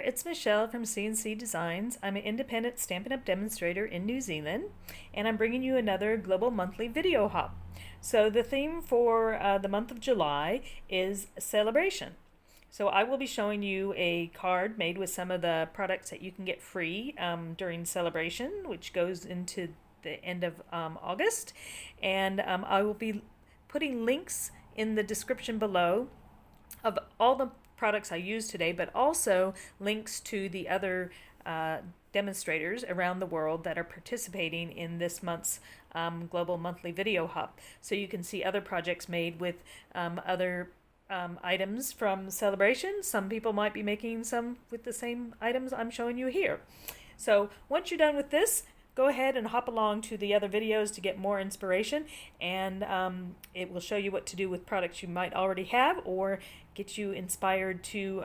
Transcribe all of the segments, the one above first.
it's Michelle from CNC Designs. I'm an independent Stampin' Up! Demonstrator in New Zealand, and I'm bringing you another Global Monthly Video Hop. So the theme for the month of July is celebration. So I will be showing you a card made with some of the products that you can get free during celebration, which goes into the end of August. And I will be putting links in the description below of all the products I used today, but also links to the other demonstrators around the world that are participating in this month's Global Monthly Video Hop. So you can see other projects made with other items from Celebration. Some people might be making some with the same items I'm showing you here. So once you're done with this, go ahead and hop along to the other videos to get more inspiration, and it will show you what to do with products you might already have or get you inspired to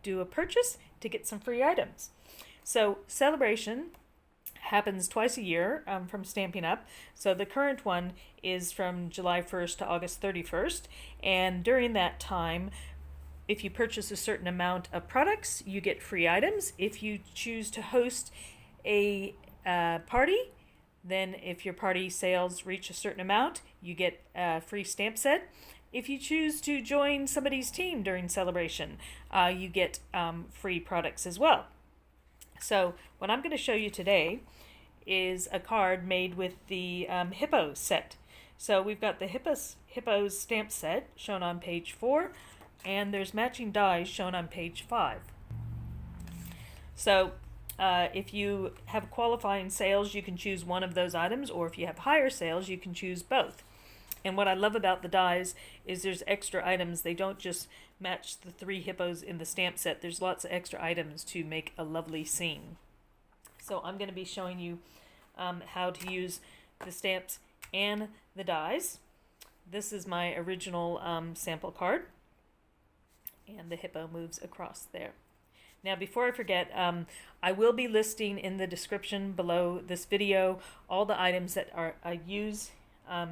do a purchase to get some free items. So Celebration happens twice a year from Stampin' Up. So the current one is from July 1st to August 31st, and during that time, if you purchase a certain amount of products, you get free items. If you choose to host a party, then if your party sales reach a certain amount, you get a free stamp set. If you choose to join somebody's team during Celebration, you get free products as well. So what I'm going to show you today is a card made with the Hippo set. So we've got the Hippest Hippos stamp set shown on page 4, and there's matching dies shown on page 5. So if you have qualifying sales, you can choose one of those items, or if you have higher sales, you can choose both. And what I love about the dies is there's extra items. They don't just match the 3 hippos in the stamp set. There's lots of extra items to make a lovely scene. So I'm going to be showing you how to use the stamps and the dies. This is my original sample card, and the hippo moves across there. Now, before I forget, I will be listing in the description below this video all the items that I use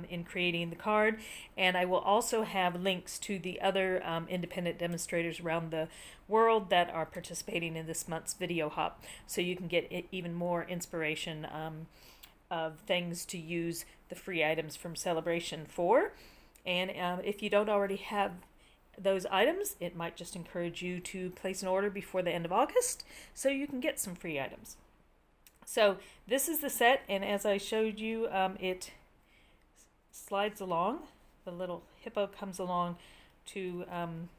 in creating the card, and I will also have links to the other independent demonstrators around the world that are participating in this month's video hop, so you can get even more inspiration of things to use the free items from Celebration for. And if you don't already have those items, it might just encourage you to place an order before the end of August so you can get some free items. So this is the set, and as I showed you, it slides along. The little hippo comes along to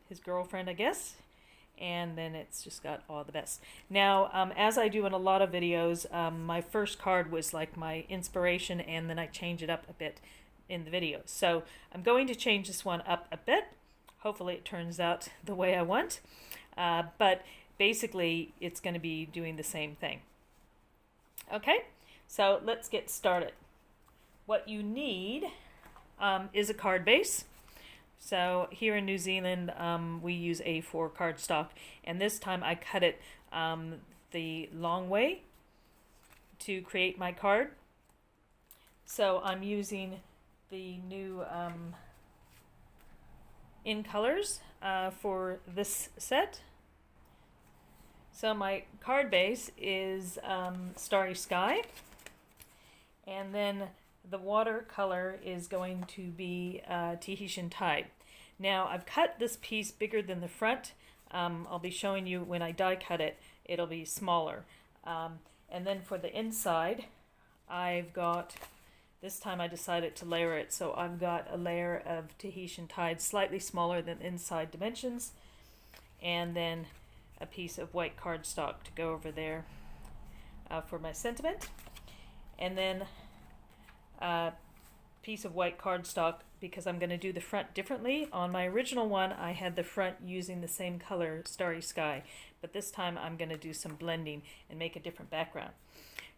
his girlfriend, I guess, and then it's just got all the best. Now, as I do in a lot of videos, my first card was like my inspiration, and then I change it up a bit in the video. So I'm going to change this one up a bit. Hopefully it turns out the way I want, but basically it's going to be doing the same thing. Okay, so let's get started. What you need is a card base. So here in New Zealand, we use A4 cardstock, and this time I cut it the long way to create my card. So I'm using the new in colors for this set. So my card base is Starry Sky, and then the watercolor is going to be Tahitian Tide. Now I've cut this piece bigger than the front. I'll be showing you when I die cut it, it'll be smaller. And then for the inside, I've got, this time I decided to layer it, so I've got a layer of Tahitian Tide slightly smaller than inside dimensions, and then a piece of white cardstock to go over there for my sentiment, and then a piece of white cardstock because I'm going to do the front differently. On my original one, I had the front using the same color, Starry Sky, but this time I'm going to do some blending and make a different background.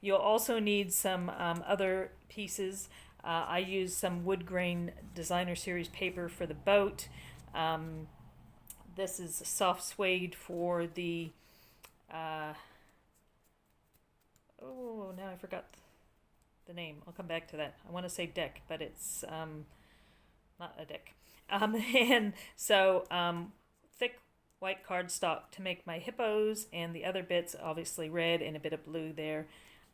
You'll also need some other pieces. I used some wood grain designer series paper for the boat. This is soft suede for the now I forgot the name. I'll come back to that. I want to say deck, but it's not a deck. And so thick white cardstock to make my hippos, and the other bits obviously red and a bit of blue there.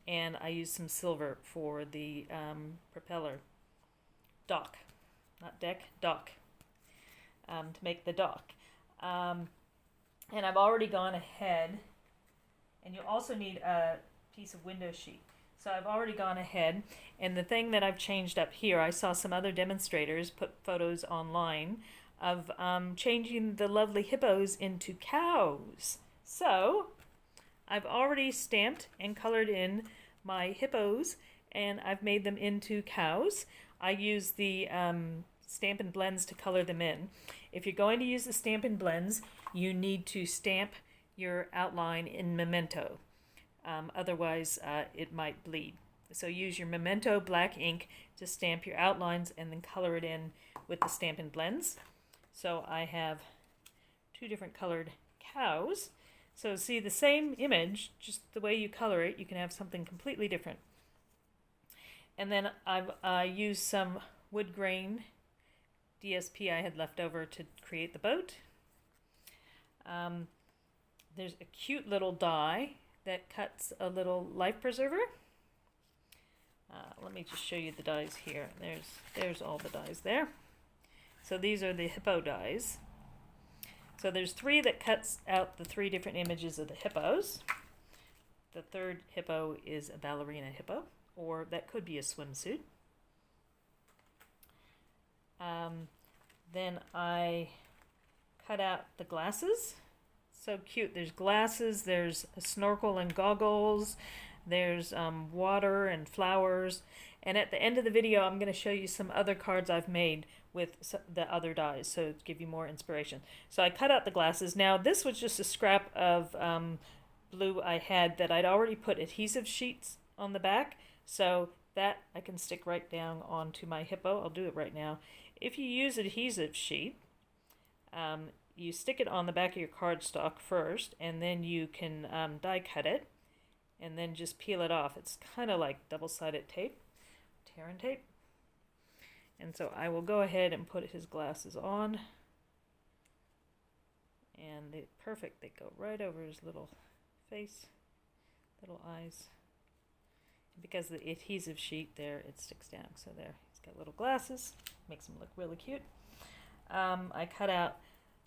And I used some silver for the propeller dock, not deck, dock, to make the dock. And I've already gone ahead, and you'll also need a piece of window sheet. So I've already gone ahead, and the thing that I've changed up here, I saw some other demonstrators put photos online of changing the lovely hippos into cows. So I've already stamped and colored in my hippos, and I've made them into cows. I use the Stampin' Blends to color them in. If you're going to use the Stampin' Blends, you need to stamp your outline in Memento. Otherwise, it might bleed. So use your Memento black ink to stamp your outlines and then color it in with the Stampin' Blends. So I have two different colored cows. So see, the same image, just the way you color it, you can have something completely different. And then I've used some wood grain DSP I had left over to create the boat. There's a cute little die that cuts a little life preserver. Let me just show you the dies here. There's all the dies there. So these are the hippo dies. So there's 3 that cuts out the 3 different images of the hippos. The third hippo is a ballerina hippo, or that could be a swimsuit. Then I cut out the glasses. So cute. There's glasses, there's a snorkel and goggles, there's water and flowers. And at the end of the video, I'm going to show you some other cards I've made with the other dies, so to give you more inspiration. So I cut out the glasses. Now this was just a scrap of blue I had that I'd already put adhesive sheets on the back, so that I can stick right down onto my hippo. I'll do it right now. If you use adhesive sheet, you stick it on the back of your cardstock first, and then you can die cut it, and then just peel it off. It's kind of like double-sided tape, tear and tape. And so I will go ahead and put his glasses on, and they're perfect. They go right over his little face, little eyes. Because of the adhesive sheet there, it sticks down. So there, he's got little glasses, makes him look really cute. I cut out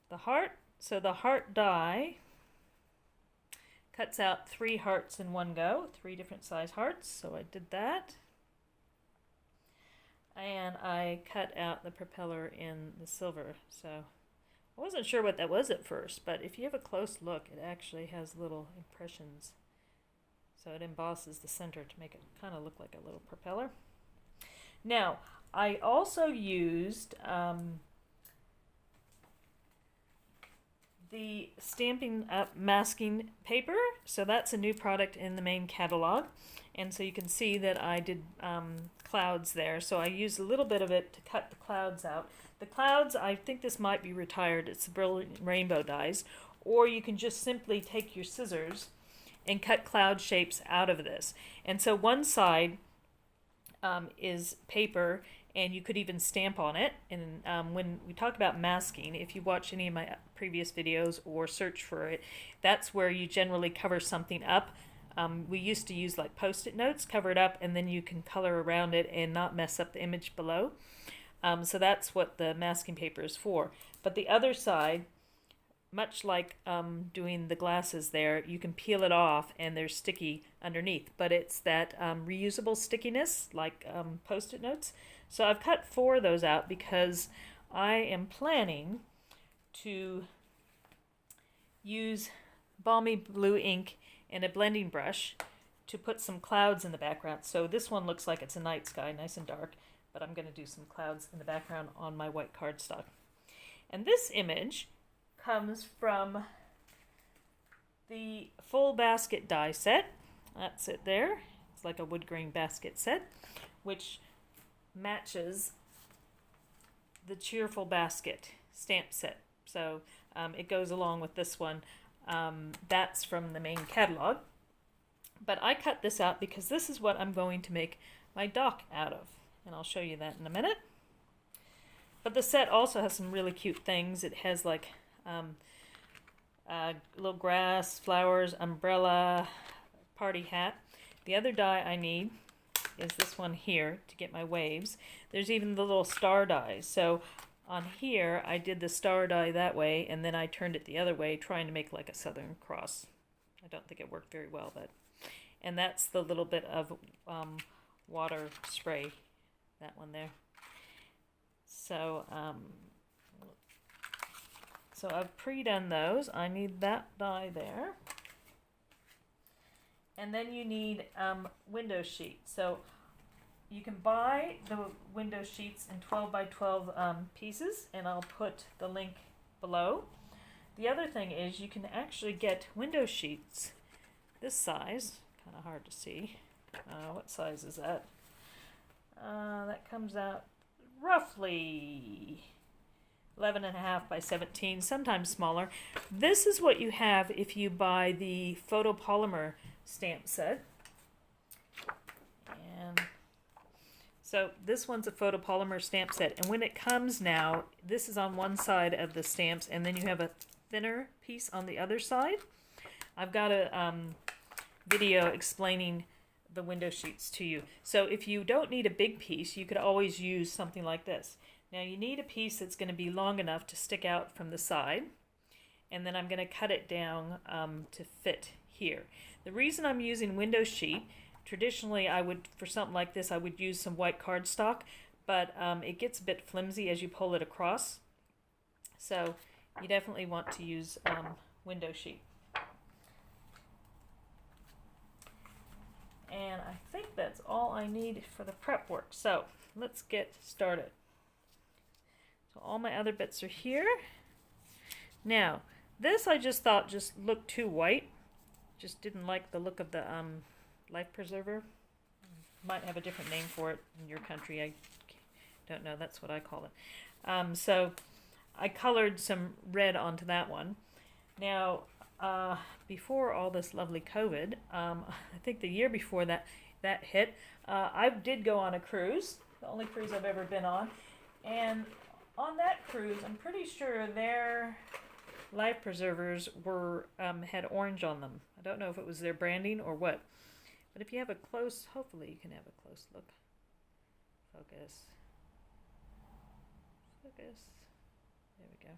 the heart. So the heart die cuts out 3 hearts in one go, 3 different size hearts. So I did that. And I cut out the propeller in the silver. So I wasn't sure what that was at first, but if you have a close look, it actually has little impressions. So it embosses the center to make it kind of look like a little propeller. Now, I also used the Stampin' Up masking paper. So that's a new product in the main catalog. And so you can see that I did clouds there. So I used a little bit of it to cut the clouds out. The clouds, I think this might be retired. It's the Brilliant Rainbow dies. Or you can just simply take your scissors and cut cloud shapes out of this. And so one side is paper, and you could even stamp on it. And when we talk about masking, if you watch any of my previous videos or search for it, that's where you generally cover something up. We used to use like Post-it notes, cover it up, and then you can color around it and not mess up the image below. So that's what the masking paper is for. But the other side, much like doing the glasses there, you can peel it off and they're sticky underneath. But it's that reusable stickiness, like Post-it notes. So I've cut 4 of those out because I am planning to use balmy blue ink and a blending brush to put some clouds in the background. So this one looks like it's a night sky, nice and dark, but I'm going to do some clouds in the background on my white cardstock. And this image comes from the full basket die set. That's it there. It's like a wood grain basket set, which matches the cheerful basket stamp set. So it goes along with this one. That's from the main catalog. But I cut this out because this is what I'm going to make my dock out of. And I'll show you that in a minute. But the set also has some really cute things. It has like little grass, flowers, umbrella, party hat. The other die I need is this one here to get my waves. There's even the little star dies. So on here, I did the star die that way, and then I turned it the other way, trying to make like a Southern Cross. I don't think it worked very well, but... And that's the little bit of water spray, that one there. So, so I've pre-done those. I need that die there. And then you need window sheets. So you can buy the window sheets in 12 by 12 pieces, and I'll put the link below. The other thing is you can actually get window sheets this size. Kind of hard to see. What size is that? That comes out roughly 11.5 by 17, sometimes smaller. This is what you have if you buy the photopolymer stamp set. And so this one's a photopolymer stamp set, and when it comes now, this is on one side of the stamps, and then you have a thinner piece on the other side. I've got a video explaining the window sheets to you. So if you don't need a big piece, you could always use something like this. Now you need a piece that's going to be long enough to stick out from the side, and then I'm going to cut it down to fit here. The reason I'm using window sheet, traditionally I would, for something like this, I would use some white cardstock, but it gets a bit flimsy as you pull it across. So you definitely want to use window sheet. And I think that's all I need for the prep work. So let's get started. So all my other bits are here. Now, this I just thought just looked too white. Just didn't like the look of the life preserver. Might have a different name for it in your country. I don't know. That's what I call it. So I colored some red onto that one. Now, before all this lovely COVID, I think the year before that hit, I did go on a cruise, the only cruise I've ever been on, and on that cruise, I'm pretty sure their life preservers were had orange on them. I don't know if it was their branding or what, but if you have a close, hopefully you can have a close look. Focus. There we go.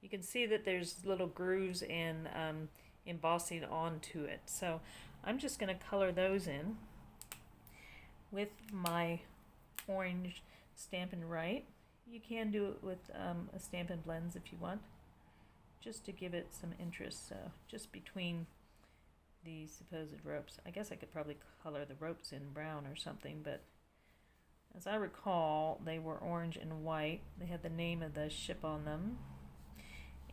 You can see that there's little grooves and embossing onto it. So I'm just going to color those in with my orange Stampin' Right. You can do it with a Stampin' Blends if you want, just to give it some interest. So just between the supposed ropes. I guess I could probably color the ropes in brown or something, but as I recall, they were orange and white. They had the name of the ship on them.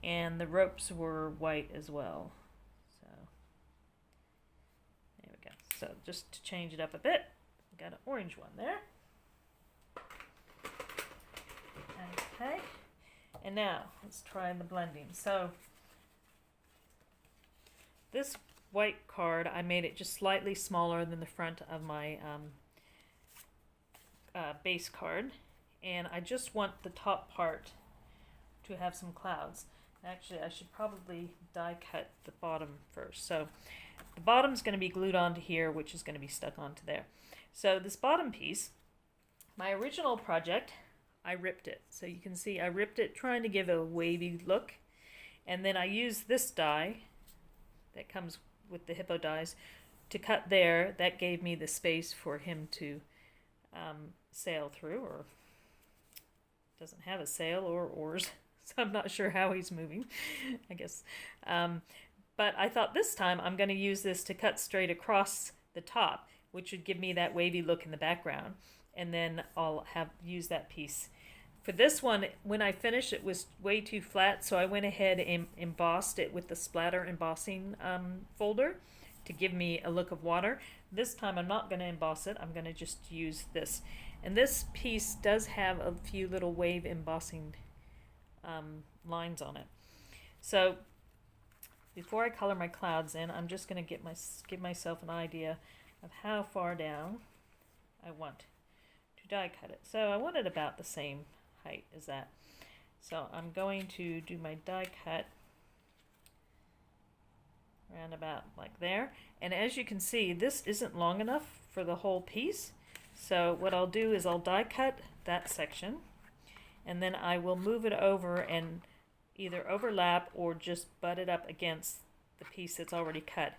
And the ropes were white as well. So there we go. So just to change it up a bit, we got an orange one there. Okay. And now let's try the blending. So this white card, I made it just slightly smaller than the front of my base card. And I just want the top part to have some clouds. Actually, I should probably die cut the bottom first. So the bottom's going to be glued onto here, which is going to be stuck onto there. So this bottom piece, my original project, I ripped it. So you can see I ripped it trying to give a wavy look. And then I used this die that comes with the Hippo Dies to cut there. That gave me the space for him to sail through, or doesn't have a sail or oars. So I'm not sure how he's moving, I guess. But I thought this time I'm going to use this to cut straight across the top, which would give me that wavy look in the background. And then I'll use that piece. For this one, when I finished, it was way too flat, so I went ahead and embossed it with the splatter embossing folder to give me a look of water. This time I'm not going to emboss it. I'm going to just use this. And this piece does have a few little wave embossing lines on it. So before I color my clouds in, I'm just going to give myself an idea of how far down I want to die cut it. So I want it about the same height as that. So I'm going to do my die cut around about like there. And as you can see, this isn't long enough for the whole piece. So what I'll do is I'll die cut that section, and then I will move it over and either overlap or just butt it up against the piece that's already cut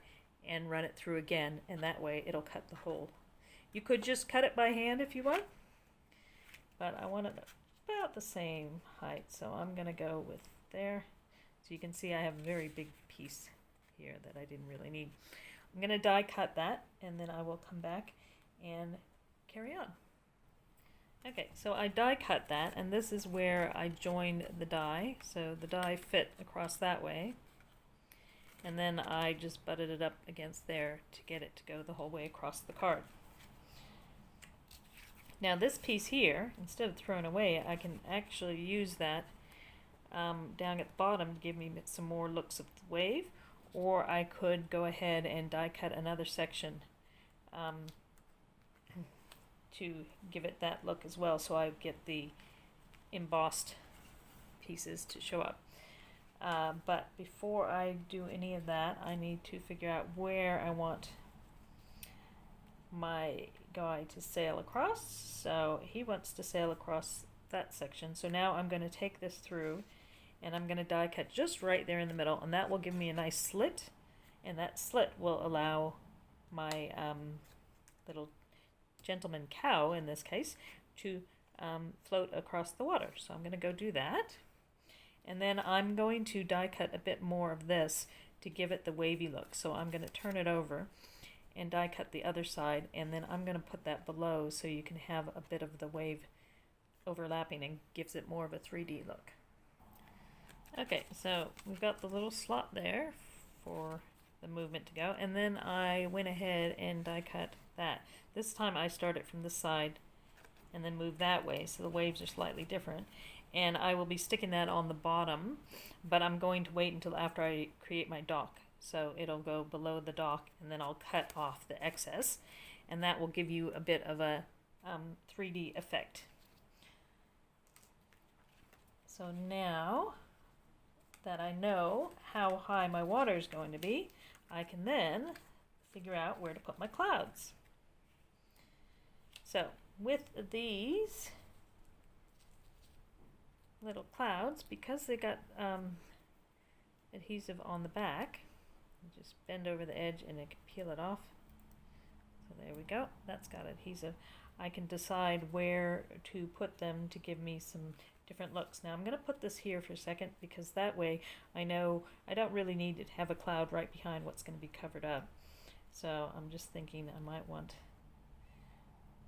and run it through again, and that way it'll cut the hole. You could just cut it by hand if you want, but I want it about the same height, so I'm going to go with there. So you can see I have a very big piece here that I didn't really need. I'm going to die cut that, and then I will come back and carry on. Okay, so I die cut that, and this is where I joined the die. So the die fit across that way, and then I just butted it up against there to get it to go the whole way across the card. Now this piece here, instead of throwing away, I can actually use that down at the bottom to give me some more looks of the wave, or I could go ahead and die cut another section to give it that look as well, so I get the embossed pieces to show up. But before I do any of that, I need to figure out where I want my guy to sail across. So he wants to sail across that section. So now I'm going to take this through, and I'm going to die cut just right there in the middle, and that will give me a nice slit, and that slit will allow my little gentleman cow, in this case, to float across the water. So I'm going to go do that, and then I'm going to die cut a bit more of this to give it the wavy look. So I'm going to turn it over and die cut the other side, and then I'm going to put that below so you can have a bit of the wave overlapping and gives it more of a 3D look. Okay, so we've got the little slot there for the movement to go, and then I went ahead and die cut that. This time I started from this side and then move that way, so the waves are slightly different, and I will be sticking that on the bottom, but I'm going to wait until after I create my dock. So it'll go below the dock, and then I'll cut off the excess, and that will give you a bit of a 3D effect. So now that I know how high my water is going to be, I can then figure out where to put my clouds. So with these little clouds, because they got adhesive on the back, you just bend over the edge and it can peel it off. So there we go, that's got adhesive. I can decide where to put them to give me some different looks. Now I'm going to put this here for a second, because that way I know I don't really need to have a cloud right behind what's going to be covered up. So I'm just thinking I might want,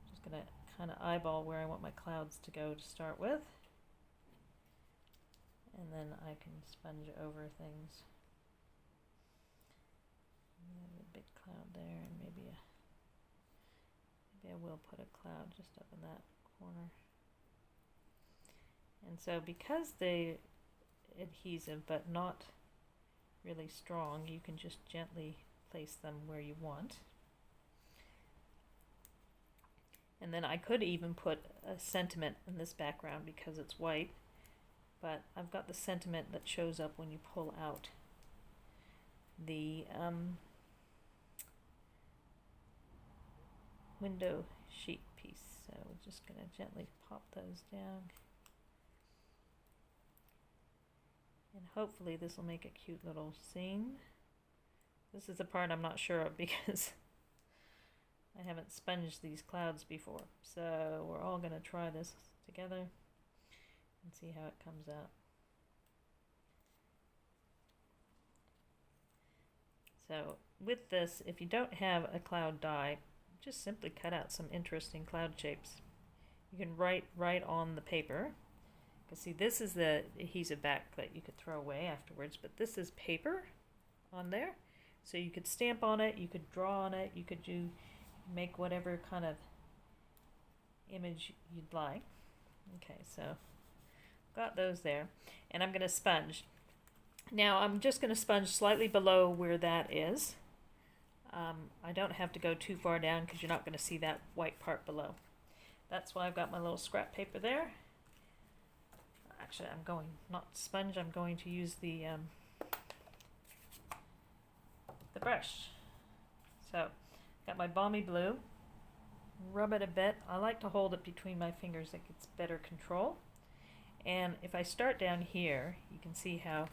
just going to kind of eyeball where I want my clouds to go to start with, and then I can sponge over things. Maybe a big cloud there, and maybe I will put a cloud just up in that corner. And so because they're adhesive but not really strong, you can just gently place them where you want. And then I could even put a sentiment in this background because it's white, but I've got the sentiment that shows up when you pull out the window sheet piece. So we're just going to gently pop those down. And hopefully this will make a cute little scene. This is the part I'm not sure of because I haven't sponged these clouds before. So we're all going to try this together and see how it comes out. So with this, if you don't have a cloud die, just simply cut out some interesting cloud shapes. You can write right on the paper. Because see, this is the adhesive back that you could throw away afterwards, but this is paper on there. So you could stamp on it, you could draw on it, you could make whatever kind of image you'd like. Okay, so got those there, and I'm going to sponge. Now I'm just going to sponge slightly below where that is. I don't have to go too far down because you're not going to see that white part below. That's why I've got my little scrap paper there. Actually, I'm going, not sponge, I'm going to use the the brush. So, got my balmy blue, rub it a bit. I like to hold it between my fingers, it gets better control. And if I start down here, you can see how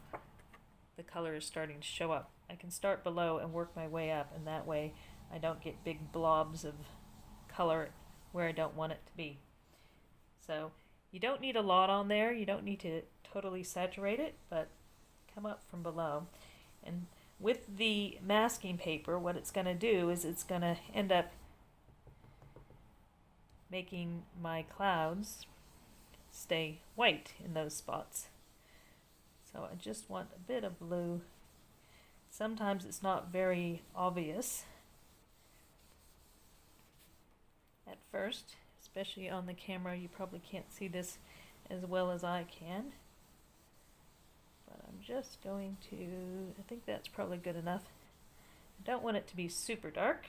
the color is starting to show up. I can start below and work my way up, and that way I don't get big blobs of color where I don't want it to be. So you don't need a lot on there, you don't need to totally saturate it, but come up from below. And with the masking paper, what it's going to do is it's going to end up making my clouds stay white in those spots. So I just want a bit of blue. Sometimes it's not very obvious at first, especially on the camera. You probably can't see this as well as I can. But I'm just going to, I think that's probably good enough. I don't want it to be super dark,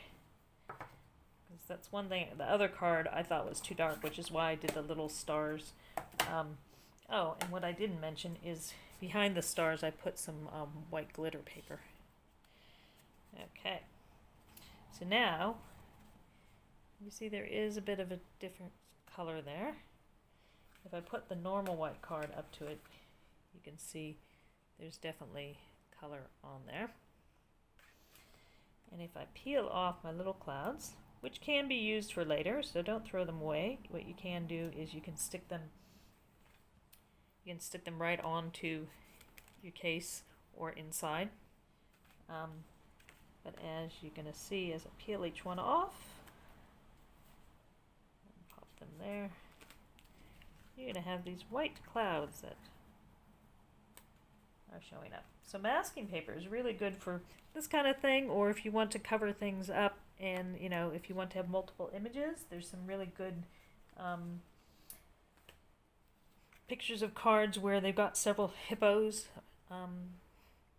because that's one thing. The other card I thought was too dark, which is why I did the little stars. Oh, and what I didn't mention is behind the stars I put some white glitter paper. Okay, so now you see there is a bit of a different color there. If I put the normal white card up to it, you can see there's definitely color on there. And if I peel off my little clouds, which can be used for later, so don't throw them away. What you can do is you can stick them right onto your case or inside. But as you're going to see as I peel each one off, and pop them there, you're going to have these white clouds that are showing up. So masking paper is really good for this kind of thing, or if you want to cover things up and, you know, if you want to have multiple images, there's some really good pictures of cards where they've got several hippos.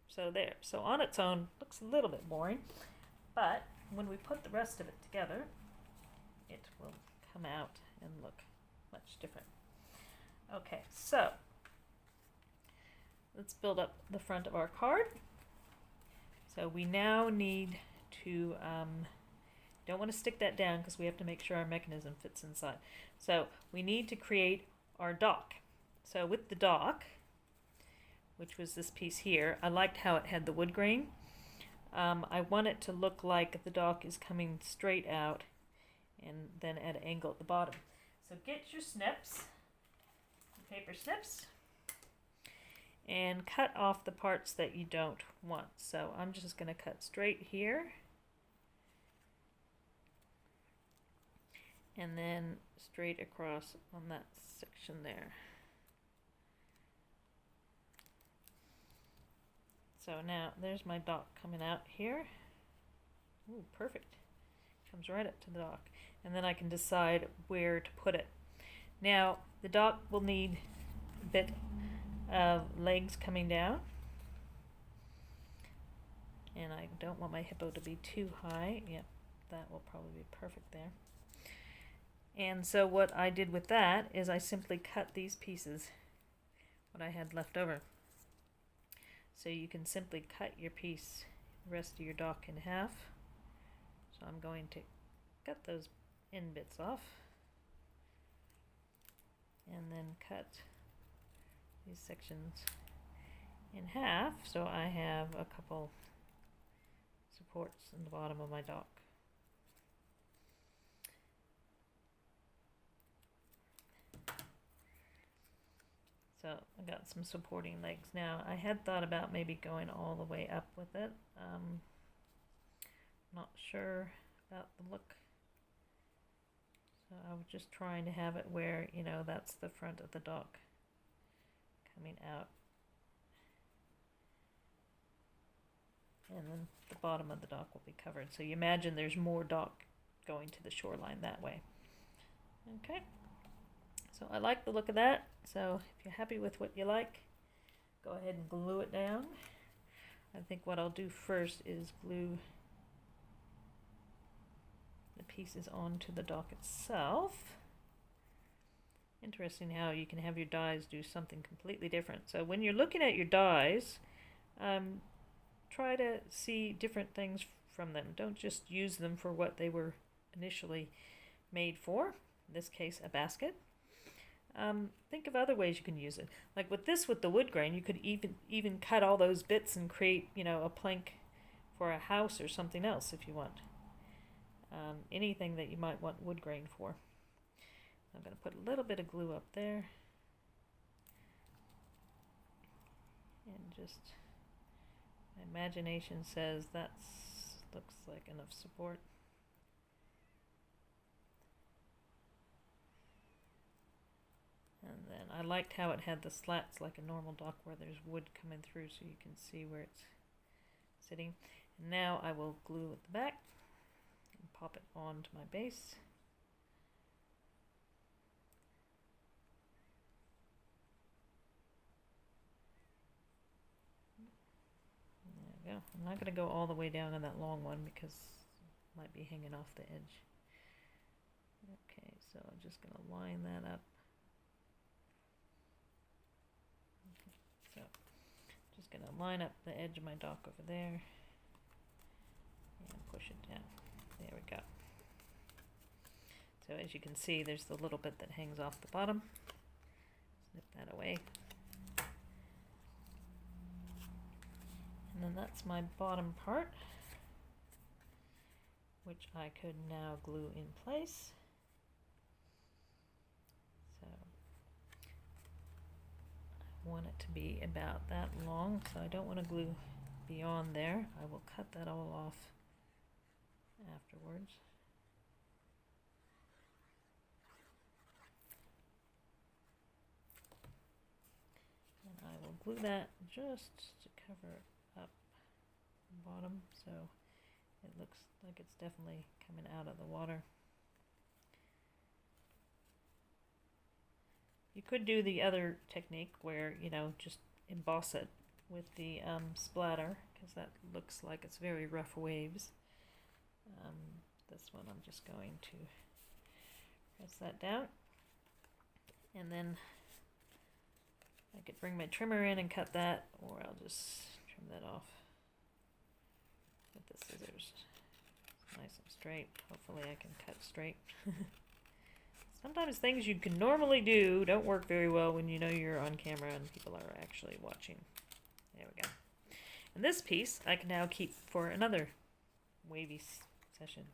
So there. So on its own, looks a little bit boring, but when we put the rest of it together, it will come out and look much different. Okay, so let's build up the front of our card. So we now need to, don't want to stick that down because we have to make sure our mechanism fits inside. So we need to create our dock. So with the dock, which was this piece here, I liked how it had the wood grain. I want it to look like the dock is coming straight out and then at an angle at the bottom. So get your snips, paper snips, and cut off the parts that you don't want. So I'm just going to cut straight here, and then straight across on that section there. So now there's my dock coming out here. Ooh, perfect. Comes right up to the dock. And then I can decide where to put it. Now the dock will need a bit of legs coming down. And I don't want my hippo to be too high. Yep, that will probably be perfect there. And so what I did with that is I simply cut these pieces, what I had left over. So you can simply cut your piece, the rest of your dock in half. So I'm going to cut those end bits off, and then cut these sections in half so I have a couple supports in the bottom of my dock. So I got some supporting legs. Now I had thought about maybe going all the way up with it. Not sure about the look. So I was just trying to have it where, you know, that's the front of the dock coming out. And then the bottom of the dock will be covered. So you imagine there's more dock going to the shoreline that way. Okay. So I like the look of that. So if you're happy with what you like, go ahead and glue it down. I think what I'll do first is glue the pieces onto the dock itself. Interesting how you can have your dies do something completely different. So when you're looking at your dies, try to see different things from them. Don't just use them for what they were initially made for. In this case, a basket. Think of other ways you can use it. Like with the wood grain, you could even cut all those bits and create, a plank for a house or something else if you want. Anything that you might want wood grain for. I'm going to put a little bit of glue up there. And just, my imagination says that looks like enough support. And then I liked how it had the slats like a normal dock where there's wood coming through so you can see where it's sitting. And now I will glue at the back and pop it onto my base. There we go. I'm not going to go all the way down on that long one because it might be hanging off the edge. Okay, so I'm just going to line that up. So, just going to line up the edge of my dock over there and push it down. There we go. So as you can see, there's the little bit that hangs off the bottom. Snip that away. And then that's my bottom part, which I could now glue in place. So I want it to be about that long, so I don't want to glue beyond there. I will cut that all off afterwards. And I will glue that just to cover up the bottom so it looks like it's definitely coming out of the water. You could do the other technique where, just emboss it with the splatter, because that looks like it's very rough waves. This one I'm just going to press that down, and then I could bring my trimmer in and cut that, or I'll just trim that off with the scissors. Nice and straight. Hopefully I can cut straight. Sometimes things you can normally do don't work very well when you know you're on camera and people are actually watching. There we go. And this piece I can now keep for another wavy session.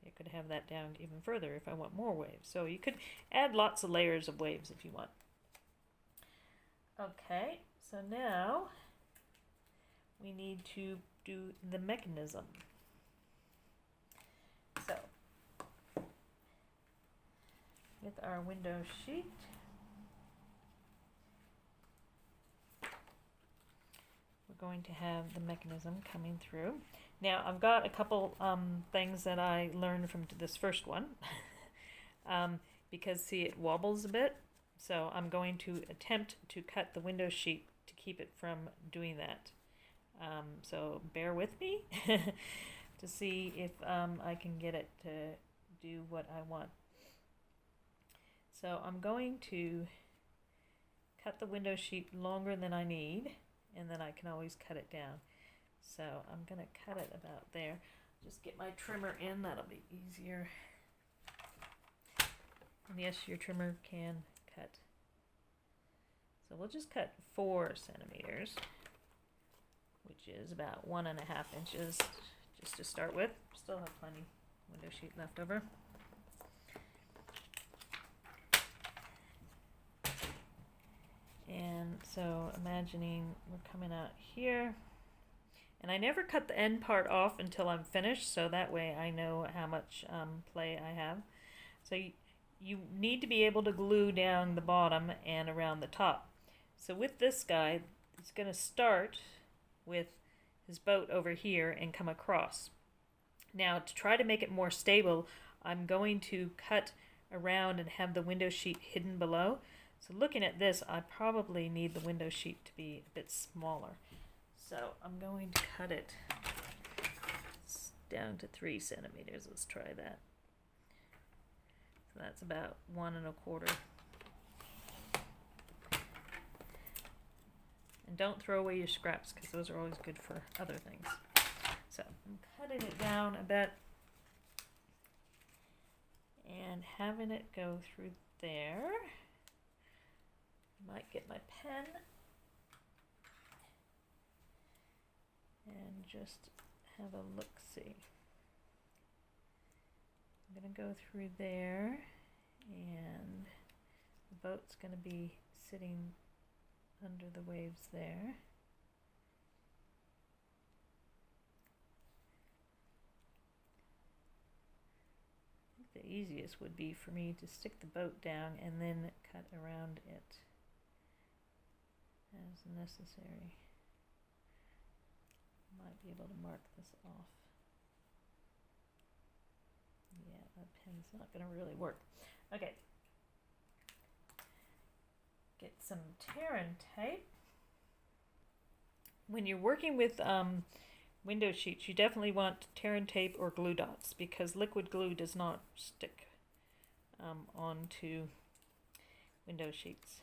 You could have that down even further if I want more waves. So you could add lots of layers of waves if you want. Okay, so now we need to do the mechanism. So with our window sheet, we're going to have the mechanism coming through. Now I've got a couple things that I learned from this first one because see, it wobbles a bit, so I'm going to attempt to cut the window sheet to keep it from doing that. So bear with me to see if I can get it to do what I want. So I'm going to cut the window sheet longer than I need, and then I can always cut it down. So I'm going to cut it about there. Just get my trimmer in, that'll be easier. And yes, your trimmer can cut. So we'll just cut 4 centimeters, which is about 1.5 inches, just to start with. Still have plenty window sheet left over. And so imagining we're coming out here, and I never cut the end part off until I'm finished, so that way I know how much play I have. So you need to be able to glue down the bottom and around the top. So with this guy, it's going to start with his boat over here and come across. Now to try to make it more stable, I'm going to cut around and have the window sheet hidden below. So looking at this, I probably need the window sheet to be a bit smaller. So I'm going to cut it down to 3 centimeters. Let's try that. So that's about 1 1/4. And don't throw away your scraps because those are always good for other things. So I'm cutting it down a bit and having it go through there. Might get my pen and just have a look-see. I'm going to go through there, and the boat's going to be sitting under the waves there. I think the easiest would be for me to stick the boat down and then cut around it as necessary. Might be able to mark this off. Yeah, that pen's not going to really work. Okay. Get some tear and tape. When you're working with window sheets, you definitely want tear and tape or glue dots because liquid glue does not stick onto window sheets.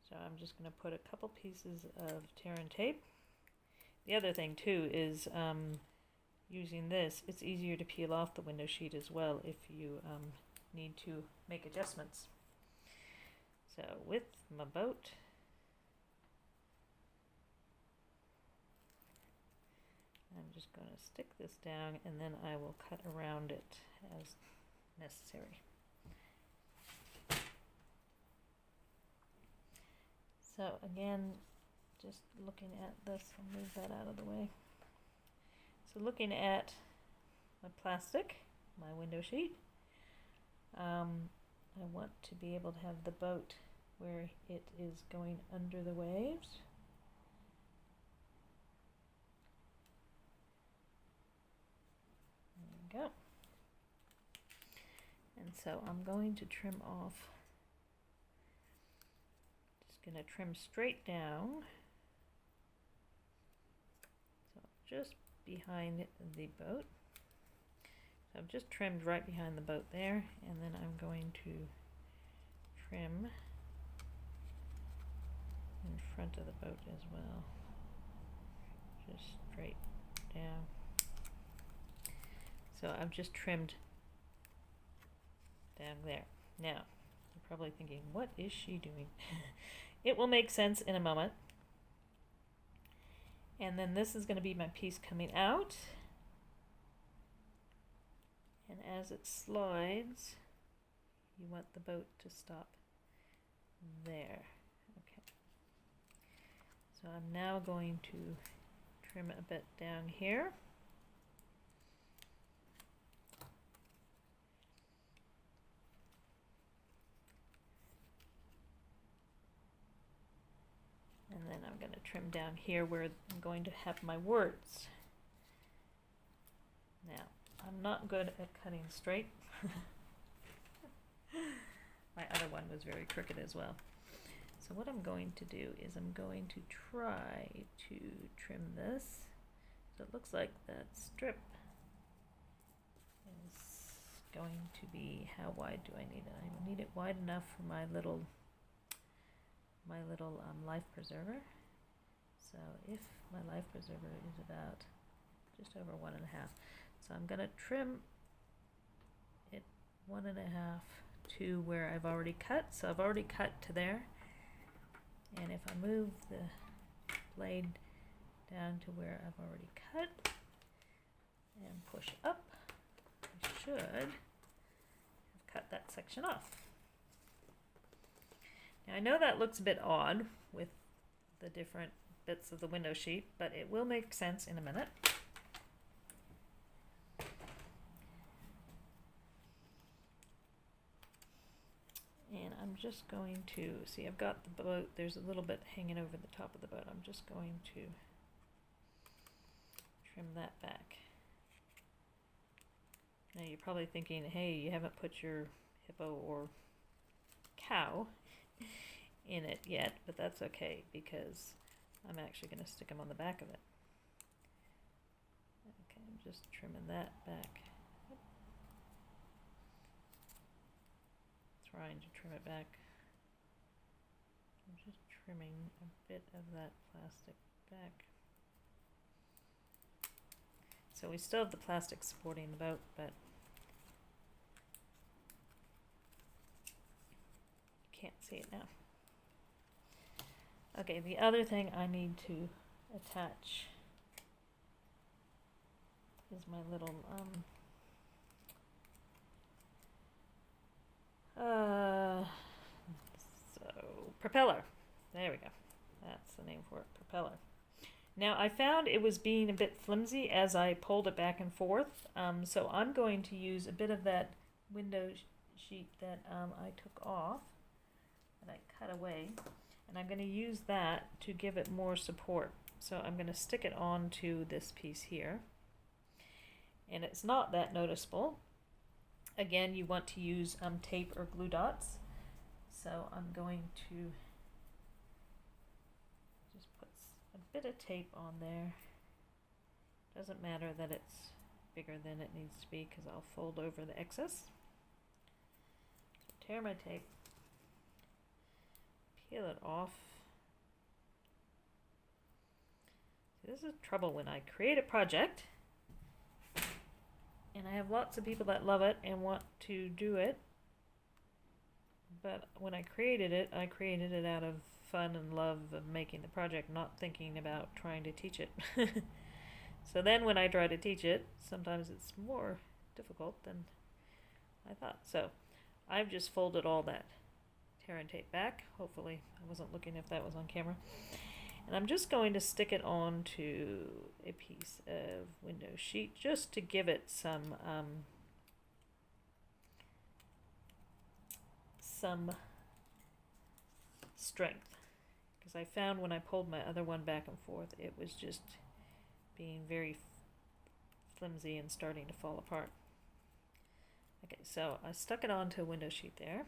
So I'm just going to put a couple pieces of tear and tape. The other thing too is using this, it's easier to peel off the window sheet as well if you need to make adjustments. So with my boat, I'm just going to stick this down and then I will cut around it as necessary. So again, just looking at this, I'll move that out of the way. So looking at my plastic, my window sheet, I want to be able to have the boat where it is going under the waves. There you go. And so I'm going to trim off, just going to trim straight down. So just behind the boat. So I've just trimmed right behind the boat there, and then I'm going to trim in front of the boat as well, just straight down. So I've just trimmed down there. Now, you're probably thinking, what is she doing? It will make sense in a moment. And then this is going to be my piece coming out. And as it slides, you want the boat to stop there. Okay. So I'm now going to trim a bit down here. And then I'm going to trim down here where I'm going to have my words. Now, I'm not good at cutting straight. My other one was very crooked as well. So what I'm going to do is I'm going to try to trim this. So it looks like that strip is going to be, how wide do I need it? I need it wide enough for my little life preserver. So if my life preserver is about just over 1.5, so I'm going to trim it 1.5 to where I've already cut. So I've already cut to there, and if I move the blade down to where I've already cut and push up, I should have cut that section off. Now I know that looks a bit odd with the different bits of the window sheet, but it will make sense in a minute. And I'm just going to, see, I've got the boat, there's a little bit hanging over the top of the boat. I'm just going to trim that back. Now you're probably thinking, hey, you haven't put your hippo or cow in it yet, but that's okay because I'm actually going to stick them on the back of it. Okay, I'm just trimming that back. Trying to trim it back. I'm just trimming a bit of that plastic back. So we still have the plastic supporting the boat, but you can't see it now. Okay, the other thing I need to attach is my little propeller. There we go. That's the name for it, propeller. Now I found it was being a bit flimsy as I pulled it back and forth, so I'm going to use a bit of that window sheet that I took off, that I cut away, and I'm going to use that to give it more support. So I'm going to stick it onto this piece here, and it's not that noticeable. Again, you want to use tape or glue dots. So I'm going to just put a bit of tape on there. Doesn't matter that it's bigger than it needs to be because I'll fold over the excess. So tear my tape, peel it off. This is trouble when I create a project and I have lots of people that love it and want to do it. But when I created it out of fun and love of making the project, not thinking about trying to teach it. So then when I try to teach it, sometimes it's more difficult than I thought. So I've just folded all that tear and tape back. Hopefully, I wasn't looking if that was on camera. And I'm just going to stick it onto a piece of window sheet just to give it some strength, because I found when I pulled my other one back and forth it was just being very flimsy and starting to fall apart. Okay, so I stuck it onto a window sheet there,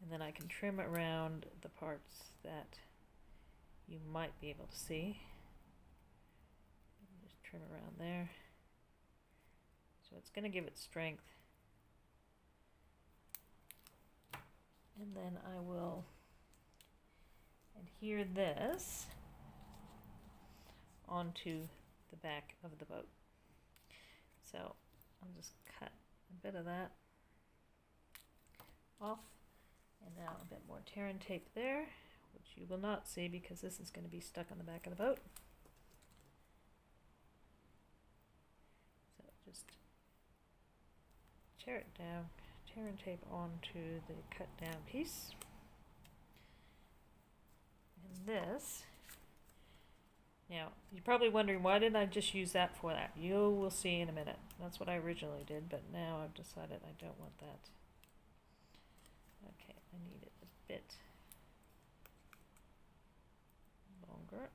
and then I can trim around the parts that you might be able to see. Just trim around there. So it's going to give it strength. And then I will adhere this onto the back of the boat. So I'll just cut a bit of that off, and now a bit more tear and tape there, which you will not see because this is going to be stuck on the back of the boat. So just tear it down, tear and tape onto the cut down piece. And this, now you're probably wondering, why didn't I just use that for that? You will see in a minute. That's what I originally did, but now I've decided I don't want that. Okay, I need it a bit longer.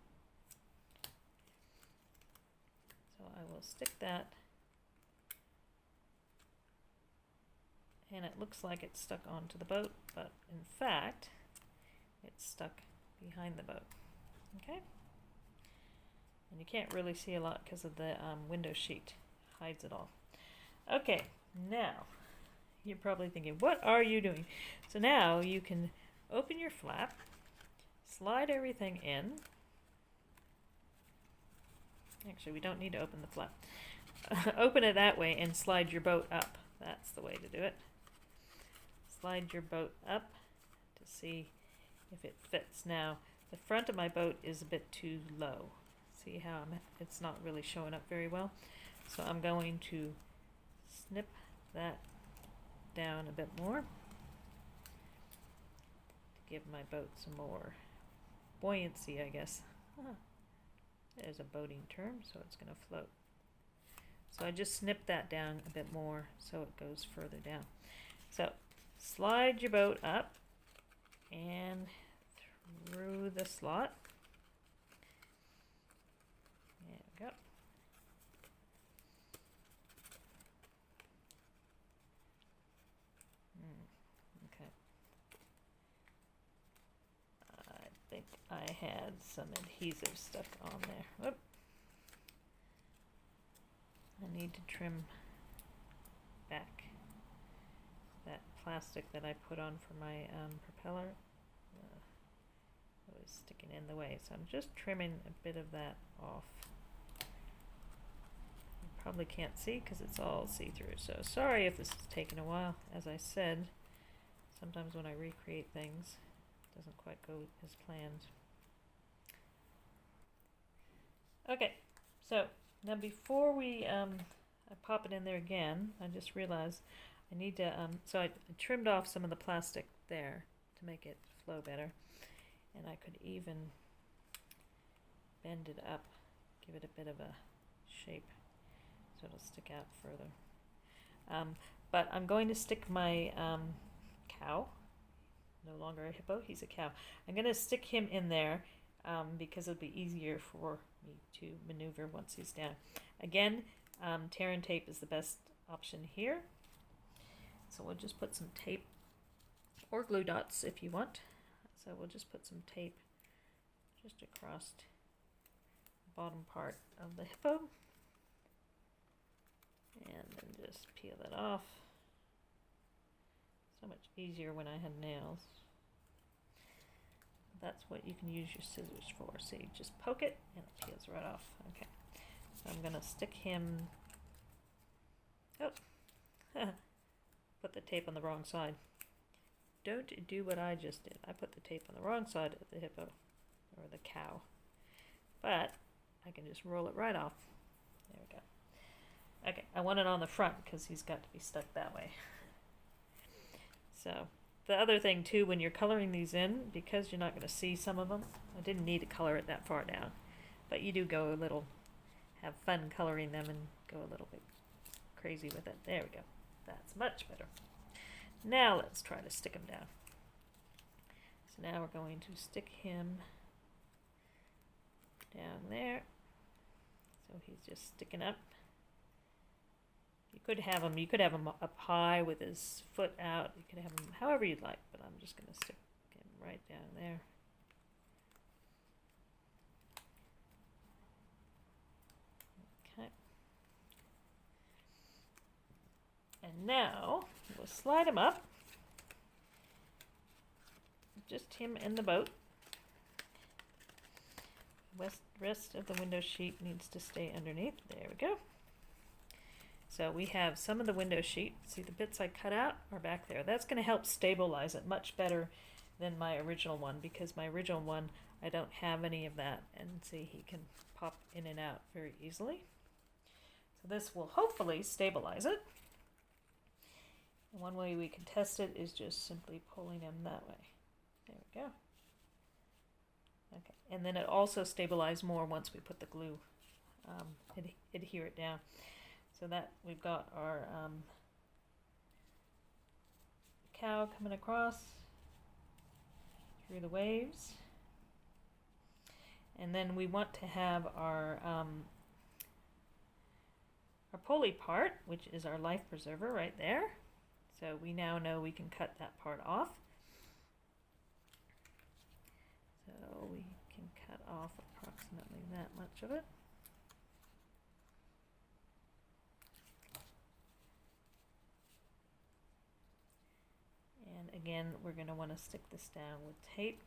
So I will stick that, and it looks like it's stuck onto the boat, but in fact it's stuck behind the boat. Okay, and you can't really see a lot because of the window sheet hides it all. Okay, now you're probably thinking, what are you doing? So now you can open your flap, slide everything in. Actually, we don't need to open the flap. Open it that way and slide your boat up. That's the way to do it. Slide your boat up to see if it fits. Now, the front of my boat is a bit too low. See how it's not really showing up very well? So I'm going to snip that down a bit more to give my boat some more buoyancy, I guess. There's a boating term, so it's going to float. So I just snip that down a bit more so it goes further down. So slide your boat up and through the slot. There we go. Okay. I think I had some adhesive stuck on there. Whoop. I need to trim back that plastic that I put on for my propeller. It is sticking in the way. So I'm just trimming a bit of that off. You probably can't see because it's all see-through. So sorry if this is taking a while. As I said, sometimes when I recreate things, it doesn't quite go as planned. Okay, so now before we I pop it in there again, I just realized I need to, so I trimmed off some of the plastic there to make it flow better. And I could even bend it up, give it a bit of a shape so it'll stick out further. But I'm going to stick my cow, no longer a hippo, he's a cow. I'm going to stick him in there because it'll be easier for me to maneuver once he's down. Again, tear and tape is the best option here. So we'll just put some tape or glue dots if you want. So we'll just put some tape just across the bottom part of the hippo. And then just peel it off. So much easier when I had nails. That's what you can use your scissors for. So you just poke it and it peels right off. Okay. So I'm going to stick him. Oh. Put the tape on the wrong side. Don't do what I just did. I put the tape on the wrong side of the hippo, or the cow. But I can just roll it right off. There we go. Okay, I want it on the front because he's got to be stuck that way. So, the other thing too, when you're coloring these in, because you're not going to see some of them, I didn't need to color it that far down. But you do go a little, have fun coloring them and go a little bit crazy with it. There we go. That's much better. Now let's try to stick him down. So now we're going to stick him down there. So he's just sticking up. You could have him up high with his foot out. You could have him however you'd like, but I'm just going to stick him right down there. Okay. And now we'll slide him up. Just him in the boat. Rest of the window sheet needs to stay underneath. There we go. So we have some of the window sheet. See, the bits I cut out are back there. That's going to help stabilize it much better than my original one, because my original one, I don't have any of that. And see, he can pop in and out very easily. So this will hopefully stabilize it. And one way we can test it is just simply pulling him that way. There we go. Okay, and then it also stabilizes more once we put the glue, adhere it down. So that we've got our cow coming across through the waves. And then we want to have our pulley part, which is our life preserver right there. So we now know we can cut that part off. So we can cut off approximately that much of it. And again, we're going to want to stick this down with tape.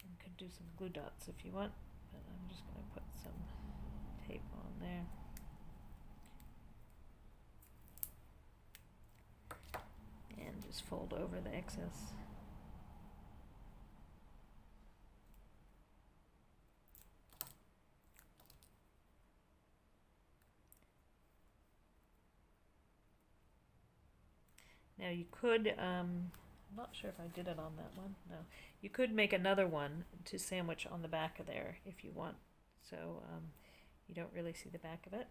You could do some glue dots if you want, but I'm just going to put some tape on there. And just fold over the excess. Now you could, I'm not sure if I did it on that one, no. You could make another one to sandwich on the back of there if you want, so you don't really see the back of it.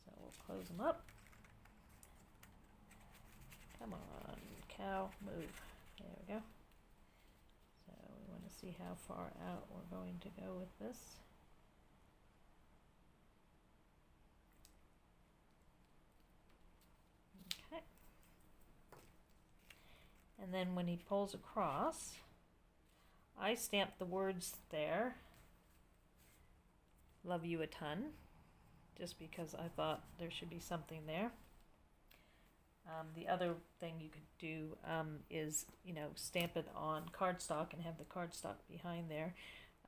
So we'll close them up. Come on, cow, move. There we go. So we want to see how far out we're going to go with this. Okay. And then when he pulls across, I stamp the words there. Love you a ton. just because I thought there should be something there. The other thing you could do is, stamp it on cardstock and have the cardstock behind there,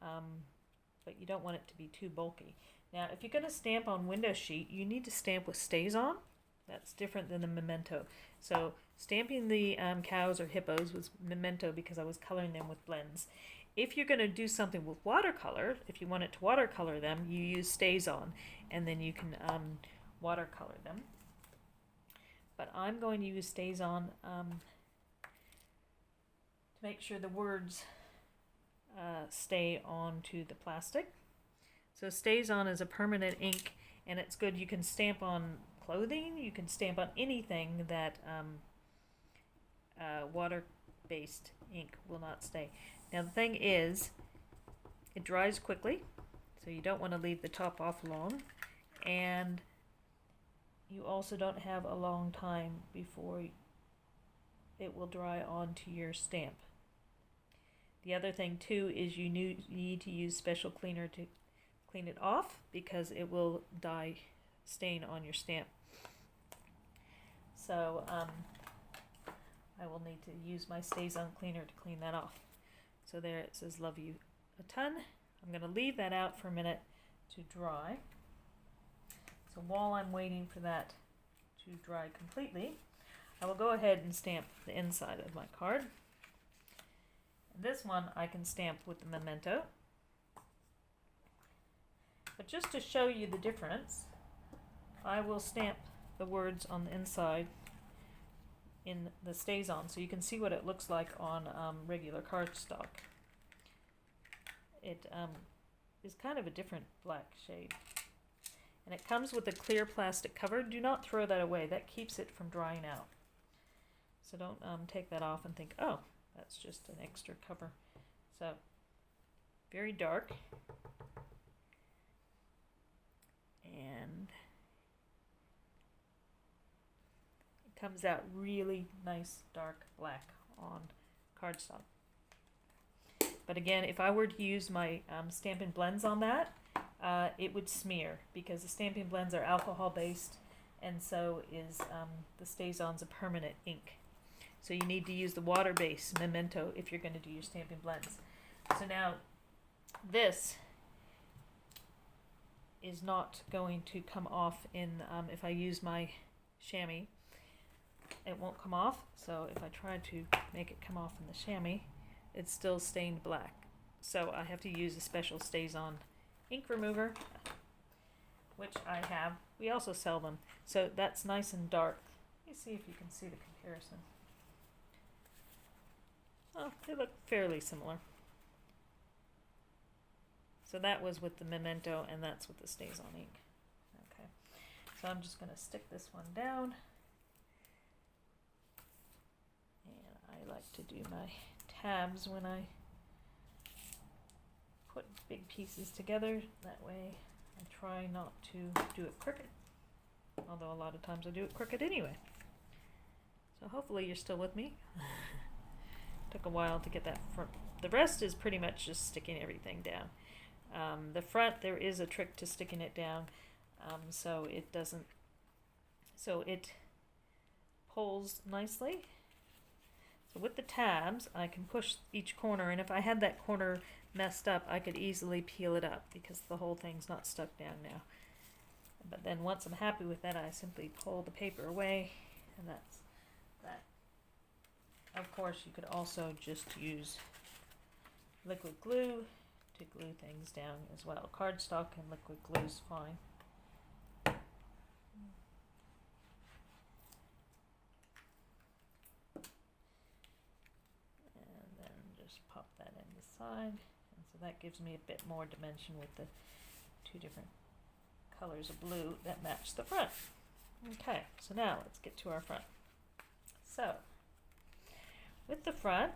but you don't want it to be too bulky. Now, if you're going to stamp on window sheet, you need to stamp with Stays-On. That's different than the Memento. So stamping the cows or hippos was Memento because I was coloring them with blends. If you're going to do something with watercolor, if you want it to watercolor them, you use Stays-On, and then you can watercolor them. But I'm going to use Stays-On to make sure the words stay onto the plastic. So Stays-On is a permanent ink, and it's good. You can stamp on clothing, you can stamp on anything that water-based ink will not stay. Now the thing is, it dries quickly, so you don't want to leave the top off long, and you also don't have a long time before it will dry onto your stamp. The other thing too is you need to use special cleaner to clean it off because it will dye stain on your stamp. So I will need to use my Stays-On cleaner to clean that off. So there it says love you a ton. I'm going to leave that out for a minute to dry. So while I'm waiting for that to dry completely, I will go ahead and stamp the inside of my card. This one I can stamp with the Memento. But just to show you the difference, I will stamp the words on the inside in the Stays-On so you can see what it looks like on regular cardstock. It is kind of a different black shade. And it comes with a clear plastic cover. Do not throw that away. That keeps it from drying out. So don't take that off and think, oh, that's just an extra cover. So, very dark. And it comes out really nice dark black on cardstock. But again, if I were to use my Stampin' Blends on that, it would smear because the Stampin' Blends are alcohol based, and so is the Stays-On's a permanent ink. So you need to use the water-based Memento if you're going to do your Stampin' Blends. So now this is not going to come off in if I use my chamois. It won't come off, so if I try to make it come off in the chamois, it's still stained black. So I have to use a special Stays-On ink remover, which I have. We also sell them. So that's nice and dark. Let me see if you can see the comparison. Oh, they look fairly similar. So that was with the Memento, and that's with the Stays-On ink. Okay, so I'm just going to stick this one down. And I like to do my tabs when I put big pieces together. That way I try not to do it crooked. Although a lot of times I do it crooked anyway. So hopefully you're still with me. Took a while to get that front. The rest is pretty much just sticking everything down. The front, there is a trick to sticking it down, so it doesn't, so it pulls nicely. So with the tabs, I can push each corner, and if I had that corner messed up, I could easily peel it up because the whole thing's not stuck down now. But then once I'm happy with that, I simply pull the paper away, and that's that. Of course, you could also just use liquid glue to glue things down as well. Cardstock and liquid glue is fine. And then just pop that in the side. And so that gives me a bit more dimension with the two different colors of blue that match the front. Okay, so now let's get to our front. So, with the front,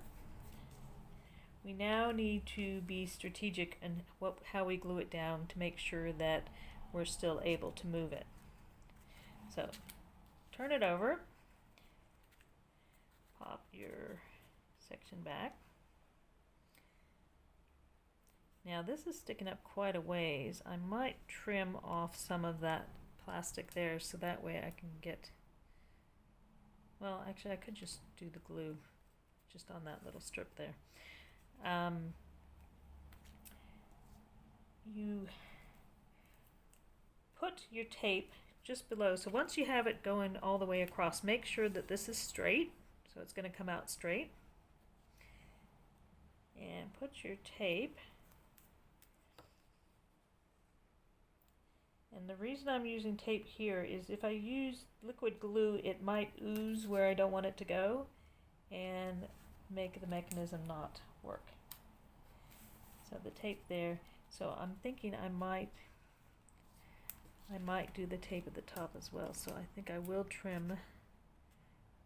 we now need to be strategic in how we glue it down to make sure that we're still able to move it. So, turn it over, pop your section back, Now this is sticking up quite a ways. I might trim off some of that plastic there so that way I can get, well, actually I could just do the glue just on that little strip there. You put your tape just below, so once you have it going all the way across, make sure that this is straight, so it's going to come out straight, and put your tape. And the reason I'm using tape here is if I use liquid glue, it might ooze where I don't want it to go and make the mechanism not work. So the tape there, so I'm thinking I might do the tape at the top as well. So I think I will trim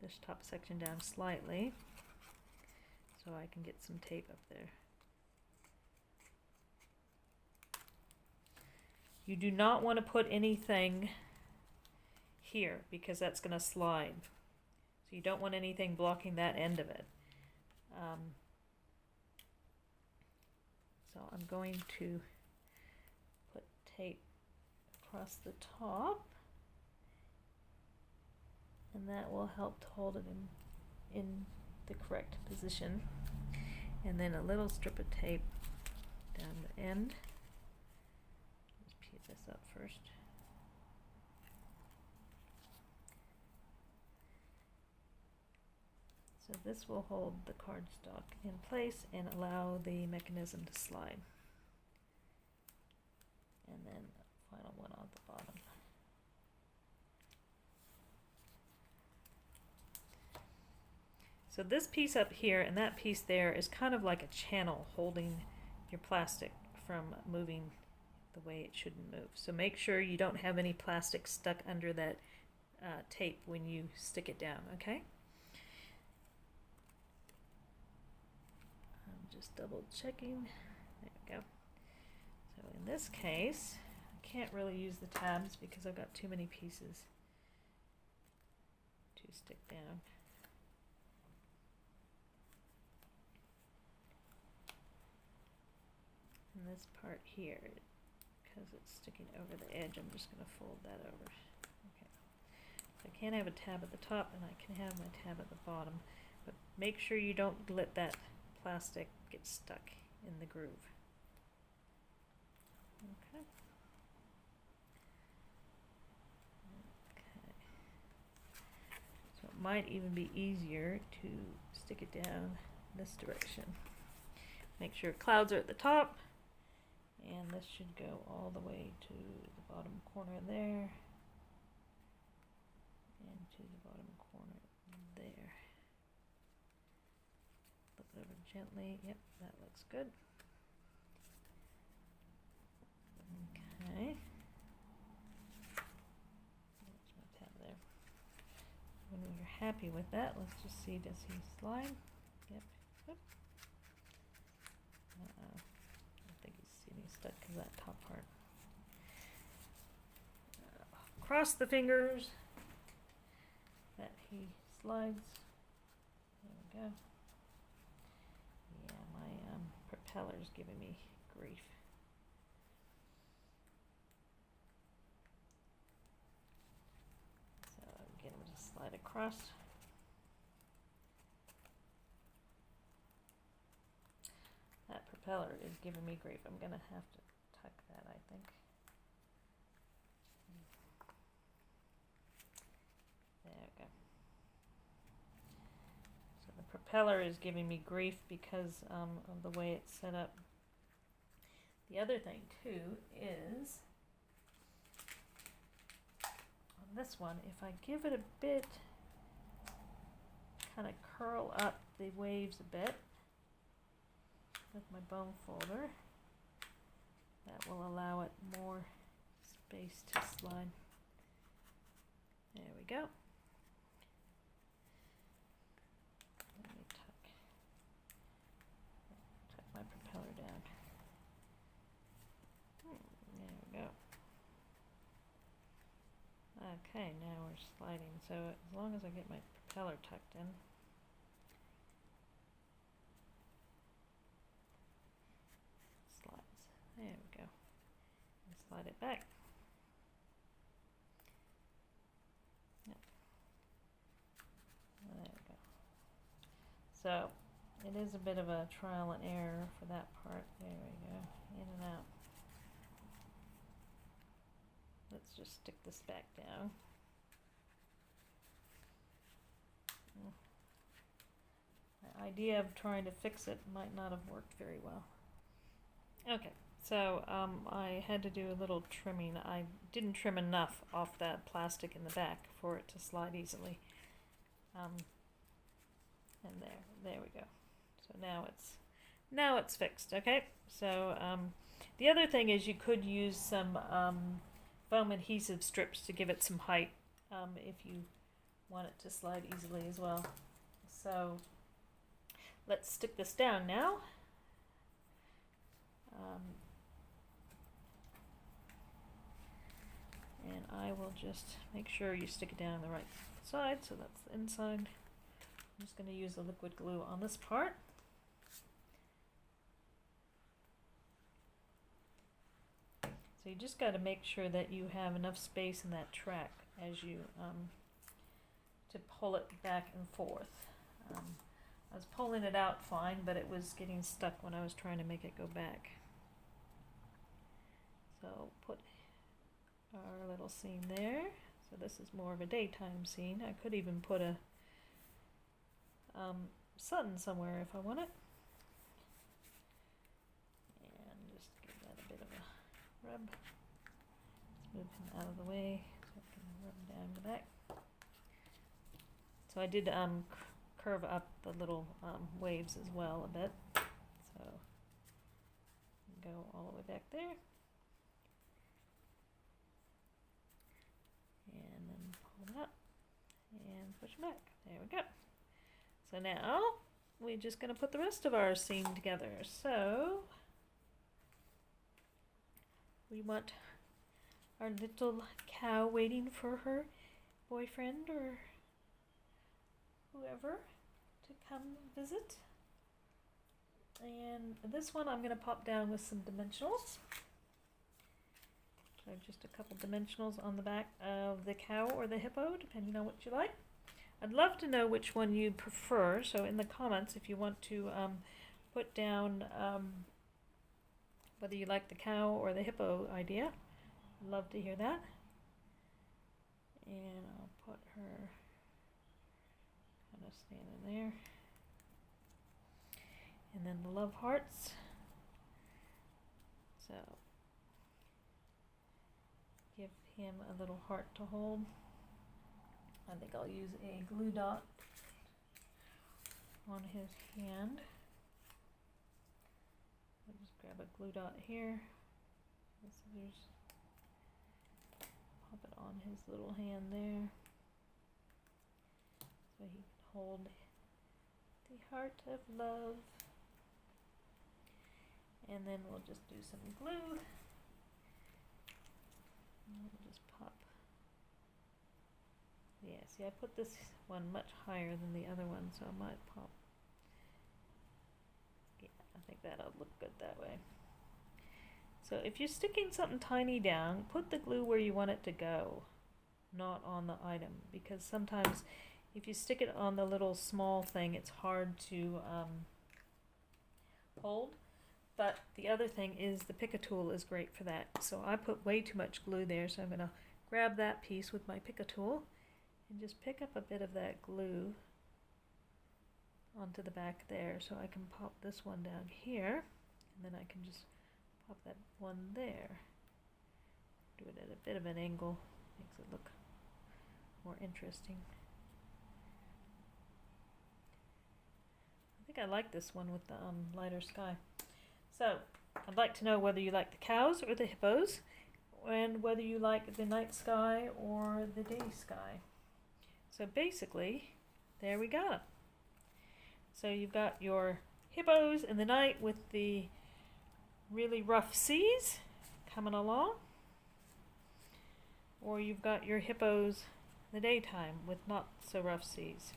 this top section down slightly so I can get some tape up there. You do not want to put anything here because that's going to slide. So you don't want anything blocking that end of it. So I'm going to put tape across the top, and that will help to hold it in the correct position. And then a little strip of tape down the end. Let's piece this up first. So this will hold the cardstock in place and allow the mechanism to slide. And then the final one on the bottom. So this piece up here and that piece there is kind of like a channel holding your plastic from moving the way it shouldn't move. So make sure you don't have any plastic stuck under that tape when you stick it down, okay? Just double checking. There we go. So in this case, I can't really use the tabs because I've got too many pieces to stick down. And this part here, because it's sticking over the edge, I'm just going to fold that over. Okay. So I can't have a tab at the top and I can have my tab at the bottom, but make sure you don't let that plastic gets stuck in the groove. Okay. Okay. So it might even be easier to stick it down this direction. Make sure clouds are at the top, and this should go all the way to the bottom corner there, and to the bottom corner there. Flip it over gently. Yep, that looks good. Okay. There's my tab there. When you're happy with that, let's just see, does he slide? Yep. Yep. Uh-oh. I think he's getting stuck because that top part. Cross the fingers that he slides. There we go. Yeah, my propeller's giving me grief. So again, we'll just slide across. That propeller is giving me grief. I'm gonna have to tuck that, I think. There we go. So the propeller is giving me grief because of the way it's set up. The other thing too is on this one, if I give it a bit, kind of curl up the waves a bit with my bone folder, that will allow it more space to slide. There we go. Let me tuck my propeller down. There we go. Okay, now we're sliding. So as long as I get my propeller tucked in. Slide. slide it back. Yep. There we go. So it is a bit of a trial and error for that part. There we go, in and out. Let's just stick this back down. The idea of trying to fix it might not have worked very well. Okay, so I had to do a little trimming. I didn't trim enough off that plastic in the back for it to slide easily. And there we go. So now it's fixed. Okay, so the other thing is you could use some foam adhesive strips to give it some height if you want it to slide easily as well. So let's stick this down now. And I will just make sure you stick it down the right side, so that's the inside. I'm just going to use the liquid glue on this part. So you just got to make sure that you have enough space in that track as you to pull it back and forth. I was pulling it out fine, but it was getting stuck when I was trying to make it go back. So put our little scene there. So this is more of a daytime scene. I could even put a sun somewhere if I want it. And just give that a bit of a rub. Let's move him out of the way so I can rub down the back. So I did curve up the little waves as well a bit. So go all the way back there. And then pull it up and push it back. There we go. So now we're just going to put the rest of our scene together. So we want our little cow waiting for her boyfriend or whoever to come visit. And this one I'm going to pop down with some dimensionals. So just a couple dimensionals on the back of the cow or the hippo, depending on what you like. I'd love to know which one you prefer, so in the comments if you want to put down whether you like the cow or the hippo idea. I'd love to hear that. And I'll put her kind of standing there. And then the love hearts. So give him a little heart to hold. I think I'll use a glue dot on his hand. I'll just grab a glue dot here, the scissors, pop it on his little hand there, so he can hold the heart of love. And then we'll just do some glue. And we'll just pop. Yeah, see, I put this one much higher than the other one, so I might pop. Yeah, I think that'll look good that way. So if you're sticking something tiny down, put the glue where you want it to go, not on the item, because sometimes if you stick it on the little small thing, it's hard to hold. But the other thing is the pick a tool is great for that. So I put way too much glue there, so I'm going to grab that piece with my pick a tool and just pick up a bit of that glue onto the back there, so I can pop this one down here, and then I can just pop that one there. Do it at a bit of an angle, makes it look more interesting. I think I like this one with the lighter sky. So I'd like to know whether you like the cows or the hippos, and whether you like the night sky or the day sky. So basically, there we go. So you've got your hippos in the night with the really rough seas coming along, or you've got your hippos in the daytime with not so rough seas.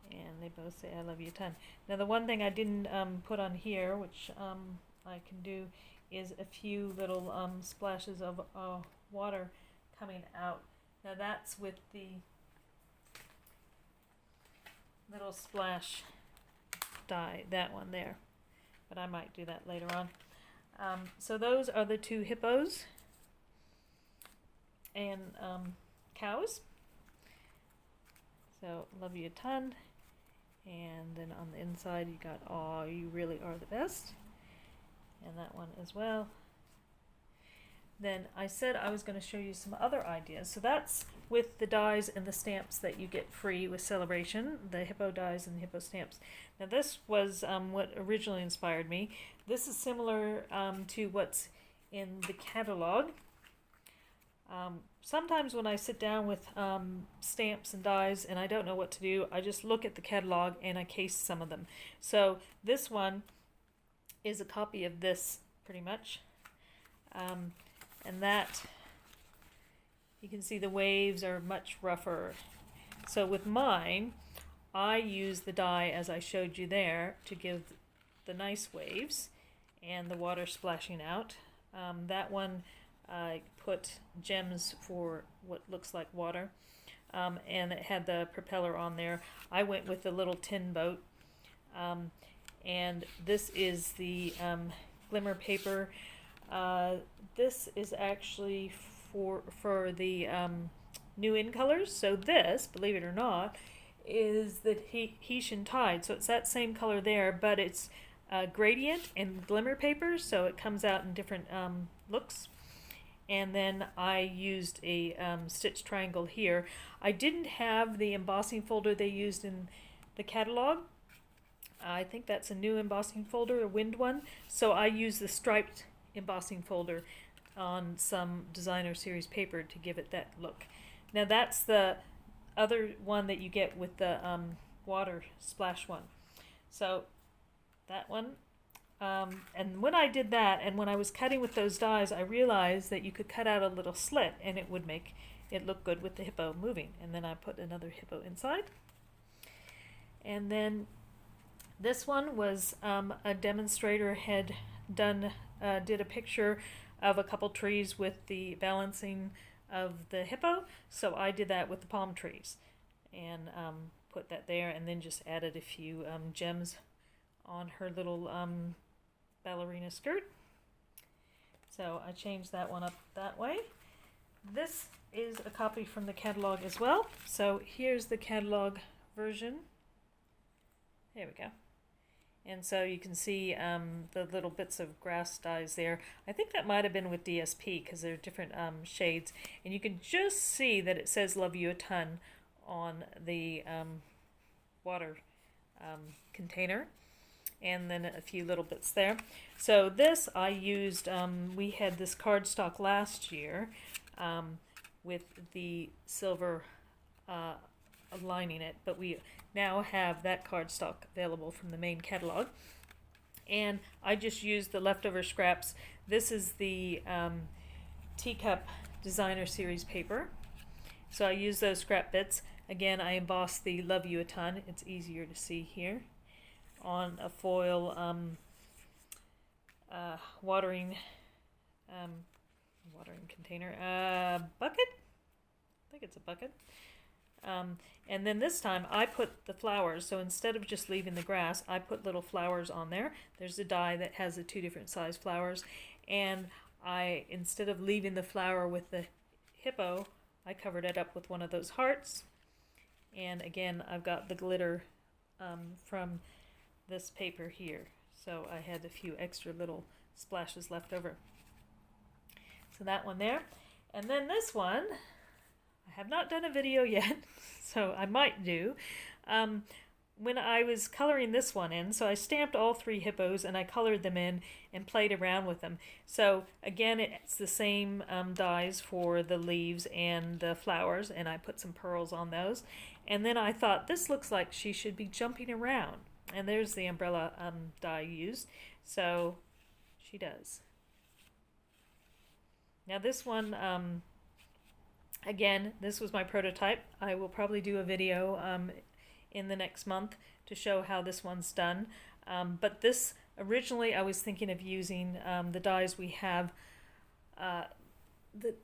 And they both say I love you a ton. Now the one thing I didn't put on here, which I can do is a few little splashes of water coming out. Now that's with the little splash die, that one there, but I might do that later on. So those are the two hippos and cows. So love you a ton. And then on the inside you got, "Aw, you really are the best," and that one as well. Then I said I was going to show you some other ideas. So that's with the dies and the stamps that you get free with Sale-A-Bration, the Hippo dies and the Hippo stamps. Now this was what originally inspired me. This is similar to what's in the catalog. Sometimes when I sit down with stamps and dies and I don't know what to do, I just look at the catalog and I case some of them. So this one is a copy of this, pretty much. And that, you can see the waves are much rougher. So with mine, I use the die as I showed you there to give the nice waves and the water splashing out. That one I put gems for what looks like water, and it had the propeller on there. I went with the little tin boat, and this is the glimmer paper. This is actually for the new in colors. So this, believe it or not, is the Tahitian Tide. So it's that same color there, but it's gradient and glimmer paper, so it comes out in different looks. And then I used a stitch triangle here. I didn't have the embossing folder they used in the catalog. I think that's a new embossing folder, a wind one. So I used the striped embossing folder on some designer series paper to give it that look. Now that's the other one that you get with the water splash one. So that one. And when I did that, and when I was cutting with those dies, I realized that you could cut out a little slit and it would make it look good with the hippo moving. And then I put another hippo inside. And then this one was a demonstrator had done, did a picture of a couple trees with the balancing of the hippo. So I did that with the palm trees and put that there, and then just added a few gems on her little ballerina skirt. So I changed that one up that way. This is a copy from the catalog as well. So here's the catalog version. There we go. And so you can see the little bits of grass dies there. I think that might have been with DSP because they're different shades. And you can just see that it says "Love You a Ton" on the water container. And then a few little bits there. So this I used, we had this cardstock last year with the silver lining it, but we now have that cardstock available from the main catalog. And I just used the leftover scraps. This is the teacup designer series paper. So I used those scrap bits. Again, I embossed the "Love You a Ton." It's easier to see here on a foil watering container, bucket. I think it's a bucket. And then this time I put the flowers, so instead of just leaving the grass, I put little flowers on there. There's a die that has the two different size flowers, and I, instead of leaving the flower with the hippo, I covered it up with one of those hearts. And again, I've got the glitter from this paper here, so I had a few extra little splashes left over. So that one there. And then this one, I have not done a video yet, so I might do. When I was coloring this one in, so I stamped all three hippos and I colored them in and played around with them. So again, it's the same dies for the leaves and the flowers, and I put some pearls on those. And then I thought, this looks like she should be jumping around. And there's the umbrella die used, so she does. Now this one, again, this was my prototype. I will probably do a video in the next month to show how this one's done. But this Originally, I was thinking of using the dies we have, the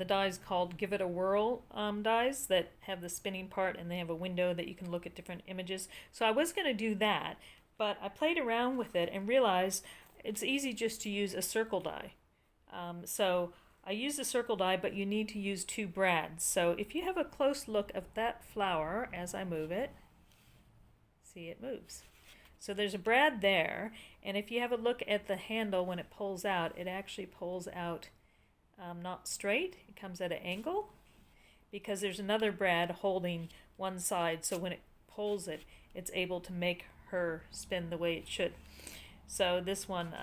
dies called Give It a Whirl dies that have the spinning part, and they have a window that you can look at different images. So I was going to do that, but I played around with it and realized it's easy just to use a circle die. So I used a circle die, but you need to use 2 brads. So if you have a close look of that flower as I move it, see, it moves. So there's a brad there, and if you have a look at the handle when it pulls out, it actually pulls out not straight, it comes at an angle, because there's another brad holding one side, so when it pulls it, it's able to make her spin the way it should. So this one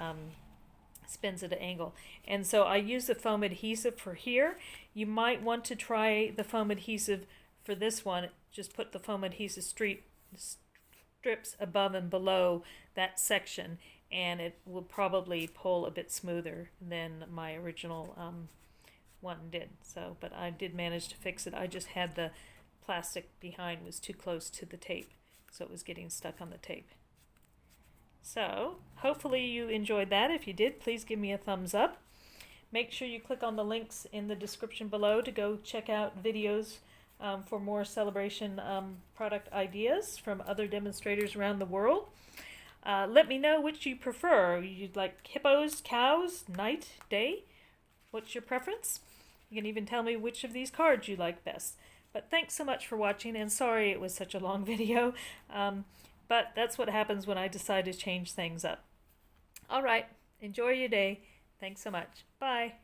spins at an angle. And so I use the foam adhesive for here. You might want to try the foam adhesive for this one. Just put the foam adhesive strips above and below that section, and it will probably pull a bit smoother than my original one did. So, but I did manage to fix it. I just had the plastic behind was too close to the tape, so it was getting stuck on the tape. So, hopefully you enjoyed that. If you did, please give me a thumbs up. Make sure you click on the links in the description below to go check out videos for more celebration product ideas from other demonstrators around the world. Let me know which you prefer. You'd like hippos, cows, night, day? What's your preference? You can even tell me which of these cards you like best. But thanks so much for watching, and sorry it was such a long video. But that's what happens when I decide to change things up. All right, enjoy your day. Thanks so much. Bye.